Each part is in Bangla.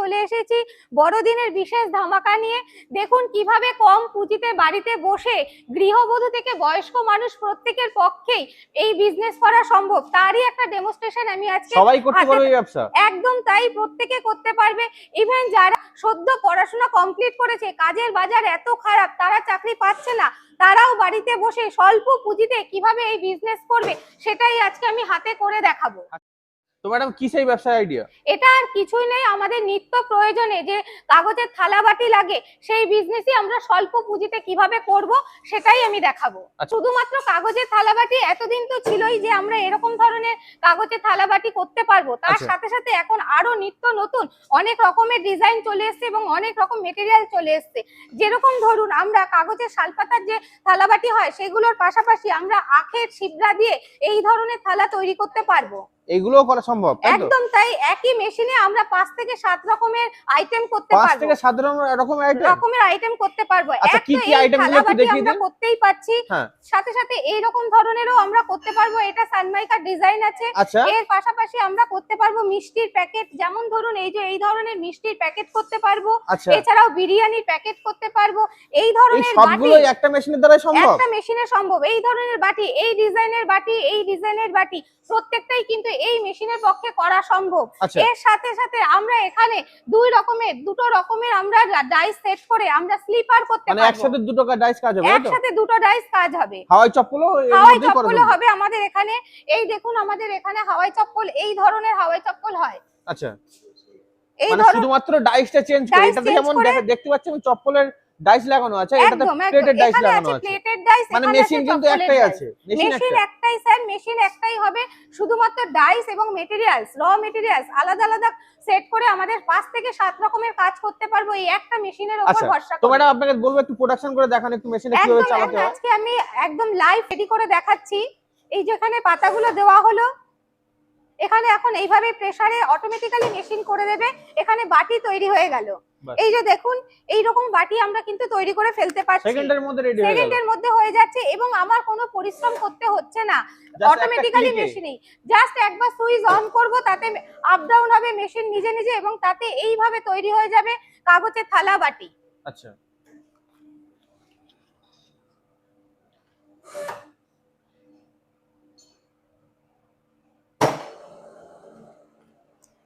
চলে এসেছি বড়দিনের বিশেষ ধামাকা নিয়ে। দেখুন কিভাবে কম পুঁজিতে বাড়িতে বসে গৃহবধূ থেকে বয়স্ক মানুষ প্রত্যেকের পক্ষেই এই বিজনেস করা সম্ভব, তারই একটা ডেমোস্ট্রেশন আমি আজকে। সবাই করতে পারবে এই ব্যবসা? একদম তাই, প্রত্যেকে করতে পারবে। ইভেন যারা সদ্য পড়াশোনা কমপ্লিট করেছে, কাজের বাজার এত খারাপ, তারা চাকরি পাচ্ছে না, তারাও বাড়িতে বসে স্বল্প পুঁজিতে কিভাবে এই বিজনেস করবে সেটাই আজকে আমি হাতে করে দেখাবো। তো ম্যাডাম কি সেই ব্যবসার আইডিয়া? এটা আর কিছুই নেই, আমাদের নিত্য প্রয়োজনে যে কাগজের থালাবাটি লাগে সেই বিজনেসই আমরা স্বল্প পুঁজিতে কিভাবে করব সেটাই আমি দেখাবো। শুধুমাত্র কাগজের থালাবাটি এতদিন তো ছিলই যে আমরা এরকম ধরনের কাগজের থালাবাটি করতে পারবো, তার সাথে সাথে এখন আরো নিত্য নতুন অনেক রকমের ডিজাইন চলে এসেছে এবং অনেক রকম মেটেরিয়াল চলে এসেছে। যেরকম ধরুন আমরা কাগজের শালপাতার যে থালাবাটি হয় সেগুলোর পাশাপাশি আমরা আখের ছিবড়া দিয়ে এই ধরনের থালা তৈরি করতে পারবো। এগুলো করা সম্ভব? একদম তাই, একই মেশিনে আমরা 5 থেকে 7 রকমের আইটেম করতে পারবো। 5 থেকে 7 রকমের আইটেম করতে পারবো। আচ্ছা, কি কি আইটেমগুলো একটু দেখিয়ে দিন। আমরা করতেই পাচ্ছি, সাথে সাথে এই রকম ধরনেরও আমরা করতে পারবো। এটা সানমাইকার ডিজাইন আছে। এর পাশাপাশি আমরা করতে পারবো মিষ্টির প্যাকেট, যেমন ধরুন এই যে এই ধরনের মিষ্টির প্যাকেট করতে পারবো। এছাড়াও বিরিয়ানির প্যাকেট করতে পারবো। এই ধরনের সবগুলো একটা মেশিনের দ্বারা সম্ভব? একটা মেশিনে সম্ভব। এই ধরনের বাটি, এই ডিজাইনের বাটি, এই ডিজাইনের বাটি প্রত্যেকটাই কিন্তু এই মেশিনের পক্ষে করা সম্ভব। এর সাথে সাথে আমরা এখানে দুটো রকমের আমরা ডাইস সেট করে আমরা স্লিপার করতে পারবো। মানে একসাথে দুটো ডাইস কাজ হবে? একসাথে দুটো ডাইস কাজ হবে। হাওয়াই চপ্পলও হবে আমাদের এখানে। এই দেখুন আমাদের এখানে হাওয়াই চপ্পল, এই ধরনের হাওয়াই চপ্পল হয়। আচ্ছা, মানে শুধুমাত্র ডাইসটা চেঞ্জ করে। এটাতে যেমন দেখতে পাচ্ছি আমি চপ্পলের ডাইস লাগানো আছে, এটাতে প্লেটের ডাইস লাগানো আছে। মানে মেশিন কিন্তু একটাই আছে? মেশিন একটাই স্যার, মেশিন একটাই হবে। শুধুমাত্র ডাইস এবং মেটেরিয়ালস, র মেটেরিয়ালস আলাদা আলাদা সেট করে আমাদের 5 থেকে 7 রকমের কাজ করতে পারবো এই একটা মেশিনের উপর ভরসা করে। তো ম্যাডাম আপনাকে বলবো একটু প্রোডাকশন করে দেখান একটু মেশিনে কিভাবে চালাতে হয়। আজকে আমি একদম লাইভ রেডি করে দেখাচ্ছি। এই যেখানে পাতাগুলো দেওয়া হলো, এখানে এখন এইভাবে প্রেসারে অটোমেটিক্যালি মেশিন করে দেবে। এখানে বাটি তৈরি হয়ে গেল। এই যে দেখুন, এই রকম বাটি আমরা কিন্তু তৈরি করে ফেলতে পারছি। সেকেন্ডের মধ্যে রেডি হয়ে গেল। সেকেন্ডের মধ্যে হয়ে যাচ্ছে এবং আমার কোনো পরিশ্রম করতে হচ্ছে না। অটোমেটিক্যালি মেশিনেই জাস্ট একবার সুইচ অন করব, তাতে আপ ডাউন হবে মেশিন নিজে নিজে এবং তাতে এইভাবে তৈরি হয়ে যাবে কাগজের থালা বাটি। আচ্ছা,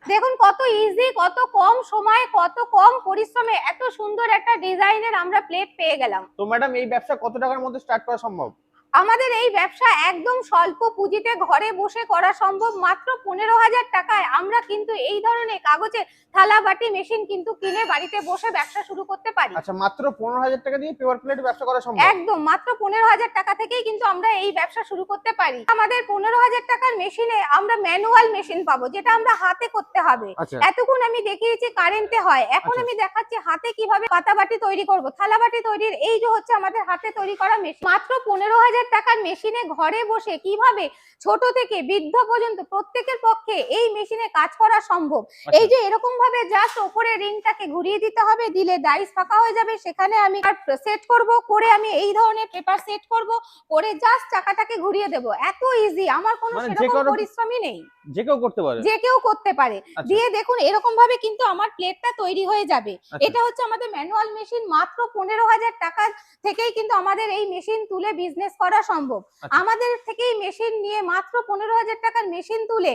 দেখুন কত ইজি, কত কম সময়ে, কত কম পরিশ্রমে এত সুন্দর একটা ডিজাইনের আমরা প্লেট পেয়ে গেলাম। তো ম্যাডাম এই ব্যবসা কত টাকার মধ্যে স্টার্ট করা সম্ভব? আমাদের এই ব্যবসা একদম স্বল্প পুঁজিতে ঘরে বসে করা সম্ভব। মাত্র 15,000 টাকায় আমরা কিন্তু এই ধরনের কাগজের থালা বাটি মেশিন কিন্তু কিনে বাড়িতে বসে ব্যবসা শুরু করতে পারি। আচ্ছা, মাত্র 15,000 টাকা দিয়ে পেপার প্লেট ব্যবসা করা সম্ভব? একদম, মাত্র 15,000 টাকা থেকেই কিন্তু আমরা এই ব্যবসা শুরু করতে পারি। আমাদের 15,000 টাকার মেশিনে আমরা ম্যানুয়াল মেশিন পাবো, যেটা আমরা হাতে করতে হবে। এতক্ষণ আমি দেখিয়েছি কারেন্টে হয়, এখন আমি দেখাচ্ছি হাতে কিভাবে পাতা বাটি তৈরি করব। থালা বাটি তৈরির এই যে হচ্ছে আমাদের হাতে তৈরি করা মেশিন। মাত্র 15,000 টাকার মেশিনে ঘরে বসে কিভাবে ছোট থেকে বৃদ্ধ পর্যন্ত প্রত্যেকের পক্ষে এই মেশিনে কাজ করা সম্ভব। এই যে এরকম ভাবে জাস্ট উপরে রিংটাকে ঘুরিয়ে দিতে হবে, দিলে ডাইস ফাঁকা হয়ে যাবে। সেখানে আমি সেট করব, করে আমি এই ধরনের পেপার সেট করব, করে জাস্ট চাকাটাকে ঘুরিয়ে দেব। এত ইজি, আমার কোনো সেরকম পরিশ্রমই নেই। যে কেউ করতে পারে? যে কেউ করতে পারে। দিয়ে দেখুন এরকম ভাবে কিন্তু আমার প্লেটটা তৈরি হয়ে যাবে। এটা হচ্ছে আমাদের ম্যানুয়াল মেশিন। মাত্র 15,000 টাকা থেকেই কিন্তু আমাদের এই মেশিন তুলে বিজনেস করা সম্ভব। আমাদের থেকেই মেশিন নিয়ে মাত্র 15,000 টাকার মেশিন তুলে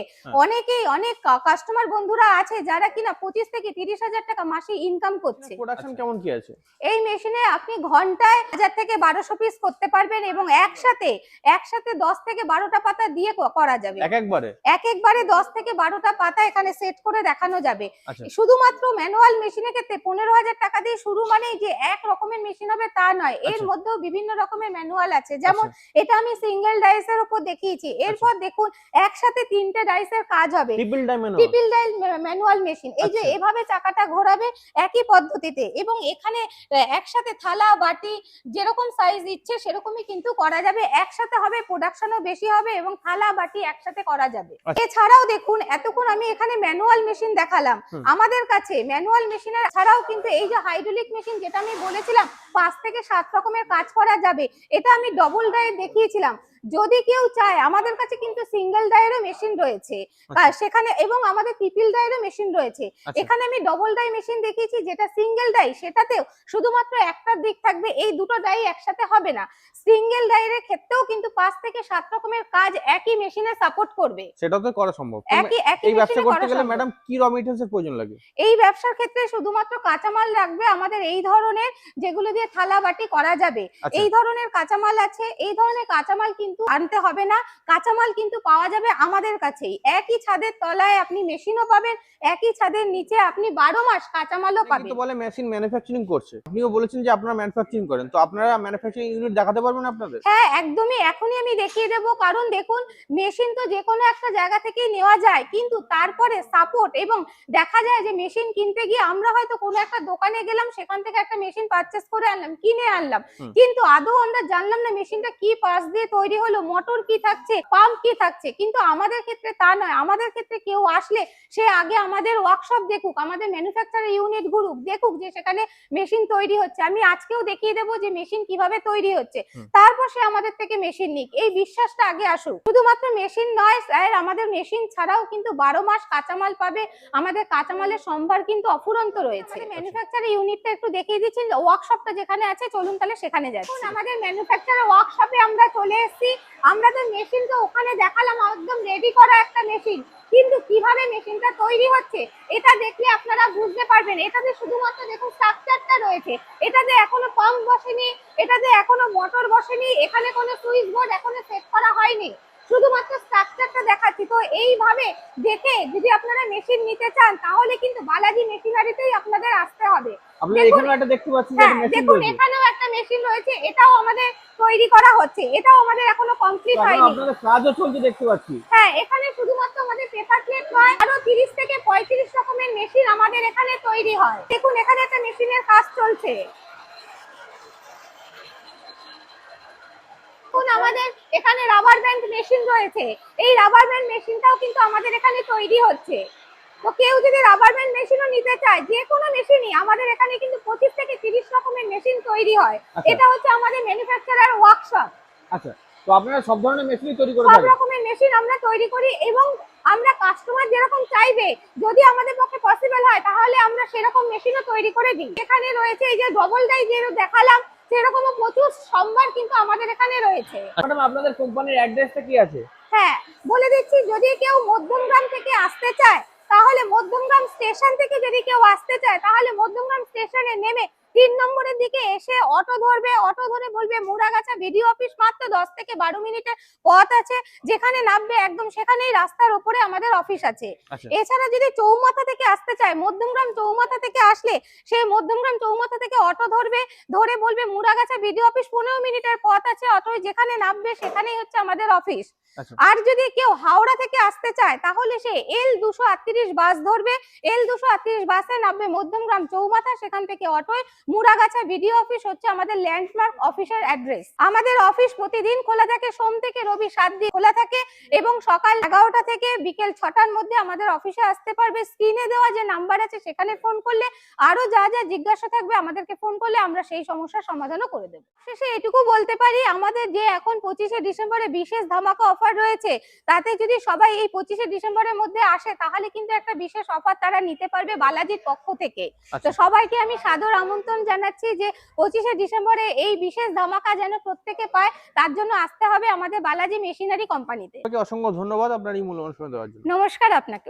অনেক কাস্টমার বন্ধুরা আছে যারা কিনা 25 থেকে 30,000 টাকা মাসে ইনকাম করছে। প্রোডাকশন কেমন কি আছে? এই মেশিনে আপনি ঘন্টায় 1000 থেকে 1200 পিস করতে পারবেন এবং একসাথে 10 থেকে 12টা পাতা দিয়ে করা যাবে। একবারে 10 থেকে 12টা পাতা এখানে সেট করে দেখানো যাবে। শুধুমাত্র ম্যানুয়াল মেশিনের ক্ষেত্রে 15,000 টাকা দিয়ে শুরু, মানে যে এক রকমের মেশিন হবে তা নয়। এর মধ্যেও বিভিন্ন রকমের ম্যানুয়াল আছে। যেমন এটা আমি সিঙ্গেল ডাইসের উপর দেখিয়েছি। এরপর দেখুন একসাথে 3টে ডাইসের কাজ হবে, ট্রিপল ডাই ম্যানুয়াল মেশিন। এই যে এভাবে চাকাটা ঘোরাবে একই পদ্ধতিতে এবং এখানে একসাথে থালা বাটি যেরকম সাইজ ইচ্ছে সেরকমই কিন্তু করা যাবে। একসাথে হবে, প্রোডাকশনও বেশি হবে এবং থালা বাটি একসাথে করা যাবে। এছাড়াও দেখুন এতক্ষণ আমি এখানে ম্যানুয়াল মেশিন দেখালাম। আমাদের কাছে ম্যানুয়াল মেশিনের ছাড়াও কিন্তু এই যে হাইড্রোলিক মেশিন, যেটা আমি বলেছিলাম 5 থেকে 7 রকমের কাজ করা যাবে, এটা আমি ডবল ডাই দেখিয়েছিলাম। যদি কেউ চায়, আমাদের কাছে কিন্তু সিঙ্গেল ডাইয়েরও মেশিন রয়েছে সেখানে, এবং আমাদের ট্রিপল ডাইয়েরও মেশিন রয়েছে। এখানে আমি ডবল ডাই মেশিন দেখিয়েছি, যেটা সিঙ্গেল ডাই, সেটাতেও শুধুমাত্র একটা দিক থাকবে, এই দুটো ডাই একসাথে হবে না। সিঙ্গেল ডাইয়ের ক্ষেত্রেও কিন্তু 5 থেকে 7 রকমের কাজ একই মেশিনে সাপোর্ট করবে, সেটা তো করা সম্ভব। এই ব্যবসা করতে গেলে ম্যাডাম কি র মেটেরিয়ালসের প্রয়োজন লাগে? এই ব্যবসার ক্ষেত্রে শুধুমাত্র কাঁচামাল লাগবে আমাদের এই ধরনের, যেগুলো দিয়ে থালা বাটি করা যাবে, এই ধরনের কাঁচামাল আছে। এই ধরনের কাঁচামাল কিন্তু আনতে হবে না, কাঁচামাল কিন্তু পাওয়া যাবে আমাদের কাছেই। একই ছাদের তলায় আপনি মেশিনও পাবেন, একই ছাদের নিচে আপনি 12 মাস কাঁচামালও পাবেন। কিন্তু বলে মেশিন ম্যানুফ্যাকচারিং করছে, আপনিও বলেছেন যে আপনারা ম্যানুফ্যাকচারিং করেন, তো আপনারা ম্যানুফ্যাকচারিং ইউনিট দেখাতে পারবেন আপনাদের? হ্যাঁ, একদমই, এখনই আমি দেখিয়ে দেবো। কারণ দেখুন, মেশিন তো যে কোনো একটা জায়গা থেকেই নেওয়া যায়, কিন্তু তারপরে সাপোর্ট, এবং দেখা যায় যে মেশিন কিনতে গিয়ে আমরা হয়তো কোনো একটা দোকানে গেলাম, সেখান থেকে একটা মেশিন পারচেস করে আনলাম, কিনে আনলাম, কিন্তু আদৌ আমরা জানলাম না মেশিনটা কি পার্টস দিয়ে তৈরি হলো, মোটর কি থাকছে, পাম্প কি থাকছে। কিন্তু আমাদের ক্ষেত্রে তা নয়। আমাদের ক্ষেত্রে কেউ আসলে সে আগে আমাদের ওয়ার্কশপ দেখুক, আমাদের ম্যানুফ্যাকচারিং ইউনিট ঘুরুক, দেখুক যে সেখানে মেশিন তৈরি হচ্ছে। আমি আজকেও দেখিয়ে দেবো যে মেশিন কিভাবে তৈরি হচ্ছে, তারপর সে আমাদের থেকে মেশিন নিক, এই বিশ্বাসটা আগে আসুক। শুধুমাত্র মেশিন নয় স্যার, আমাদের মেশিন ছাড়াও কিন্তু 12 মাস কাঁচামাল পাবে। আমাদের কাঁচামালের সম্ভার কিন্তু অফুরন্ত রয়েছে। ম্যানুফ্যাকচারিং ইউনিটটা একটু দেখিয়ে দিচ্ছেন, ওয়ার্কশপটা যেখানে আছে, চলুন তাহলে সেখানে যাচ্ছি। আমাদের ম্যানুফ্যাকচারার ওয়ার্কশপে আমরা চলে এসেছি। আমরা তো মেশিনটা ওখানে দেখালাম, একদম রেডি করা একটা মেশিন, কিন্তু কিভাবে মেশিনটা তৈরি হচ্ছে এটা দেখলে আপনারা বুঝতে পারবেন। এটাতে শুধুমাত্র দেখুন স্ট্রাকচারটা রয়েছে, এটাতে এখনো পাম্প বসেনি, এটাতে এখনো মোটর বসেনি, এখানে কোনো সুইচ বোর্ড এখনো সেট করা হয়নি, শুধুমাত্র স্ট্রাকচারটা দেখাচ্ছি। তো এইভাবে দেখে যদি আপনারা মেশিন নিতে চান, তাহলে কিন্তু বালাজি মেশিনারিতেই আপনাদের আসতে হবে। এখানেও একটা দেখতে পাচ্ছেন যে মেশিন দেখুন, এখানেও একটা মেশিন রয়েছে, এটাও আমাদের তৈরি করা হচ্ছে, এটাও আমাদের এখনো কমপ্লিট হয়নি। আপনাদের কাজও চলছে দেখতে পাচ্ছি। হ্যাঁ, এখানে শুধুমাত্র আমাদের পেপার প্লেট নয়, আরো 30 থেকে 35 রকমের মেশিন আমাদের এখানে তৈরি হয়। দেখুন, এখানে একটা মেশিনের কাজ চলছে। আমাদের এখানে রাবার ব্যান্ড মেশিন রয়েছে, এই রাবার ব্যান্ড মেশিনটাও কিন্তু আমাদের এখানে তৈরি হচ্ছে। তো কেউ যদি রাবার ব্যান্ড মেশিনও নিতে চায়, যে কোনো মেশিনই, আমাদের এখানে কিন্তু 25 থেকে 30 রকমের মেশিন তৈরি হয়। এটা হচ্ছে আমাদের ম্যানুফ্যাকচারার ওয়ার্কশপ। আচ্ছা, তো আপনারা সব ধরনের মেশিনই তৈরি করে থাকেন? সব রকমের মেশিন আমরা তৈরি করি, এবং আমরা কাস্টমার যেরকম চাইবে, যদি আমাদের পক্ষে পসিবল হয়, তাহলে আমরা সেরকম মেশিনও তৈরি করে দিই। এখানে রয়েছে এই যে ডবল ডাই যে দেখালাম, সেরকমও প্রচুর সম্ভার কিন্তু আমাদের এখানে রয়েছে। ম্যাডাম, আপনাদের কোম্পানির অ্যাড্রেসটা কি আছে? হ্যাঁ, বলে দিচ্ছি। যদি কেউ মধ্যমগ্রাম থেকে আসতে চায়, তাহলে মধ্যমগ্রাম স্টেশন থেকে যদি কেউ আসতে চায়, তাহলে মধ্যমগ্রাম স্টেশনে নেমে 3 নম্বরের দিকে এসে অটো ধরবে, অটো ধরে বলবে মুড়াগাছা বিডিও অফিস, মাত্র 10 থেকে 12 মিনিটের পথ আছে। যেখানে নামবে একদম সেখানেই রাস্তার উপরে আমাদের অফিস আছে। এছাড়া যদি চৌমাথা থেকে আসতে চায়, মধ্যমগ্রাম চৌমাথা থেকে আসলে সেই মধ্যমগ্রাম চৌমাথা থেকে অটো ধরবে, ধরে বলবে মুড়াগাছা বিডিও অফিস, 15 মিনিটের পথ আছে। অটোয় যেখানে নামবে সেখানেই হচ্ছে আমাদের অফিস। আর যদি কেউ হাওড়া থেকে আসতে চায়, তাহলে সে L238 বাস ধরবে, L238 বাসে নামবে মধ্যমগ্রাম চৌমাথা, সেখান থেকে অটোয় মুড়াগাছা বিডিও অফিস হচ্ছে আমাদের ল্যান্ডমার্ক অফিসের অ্যাড্রেস। আমাদের অফিস প্রতিদিন খোলা থাকে, সোম থেকে রবি 7 দিন খোলা থাকে, এবং সকাল 11টা থেকে বিকেল 6টার মধ্যে আমাদের অফিসে আসতে পারবে। স্ক্রিনে দেওয়া যে নাম্বার আছে সেখানে ফোন করলে আরো যা যা জিজ্ঞাসা থাকবে আমাদেরকে ফোন করলে আমরা সেই সমস্যার সমাধানও করে দেবো। শেষে এটুকু বলতে পারি, আমাদের যে এখন 25শে ডিসেম্বরে বিশেষ ধামাকা অফার রয়েছে, তাতে যদি সবাই এই 25শে ডিসেম্বরের মধ্যে আসে, তাহলে কিন্তু একটা বিশেষ অফার তারা নিতে পারবে বালাজির পক্ষ থেকে। তো সবাইকে আমি সাদর আমন্ত্রণ জানাচ্ছি যে 25শে ডিসেম্বরে এই বিশেষ ধামাকা যেন প্রত্যেকে পায়, তার জন্য আসতে হবে আমাদের বালাজি মেশিনারি কোম্পানিতে। অসংখ্য ধন্যবাদ আপনার এই মূল্যবান সময় দেওয়ার জন্য। নমস্কার আপনাকে।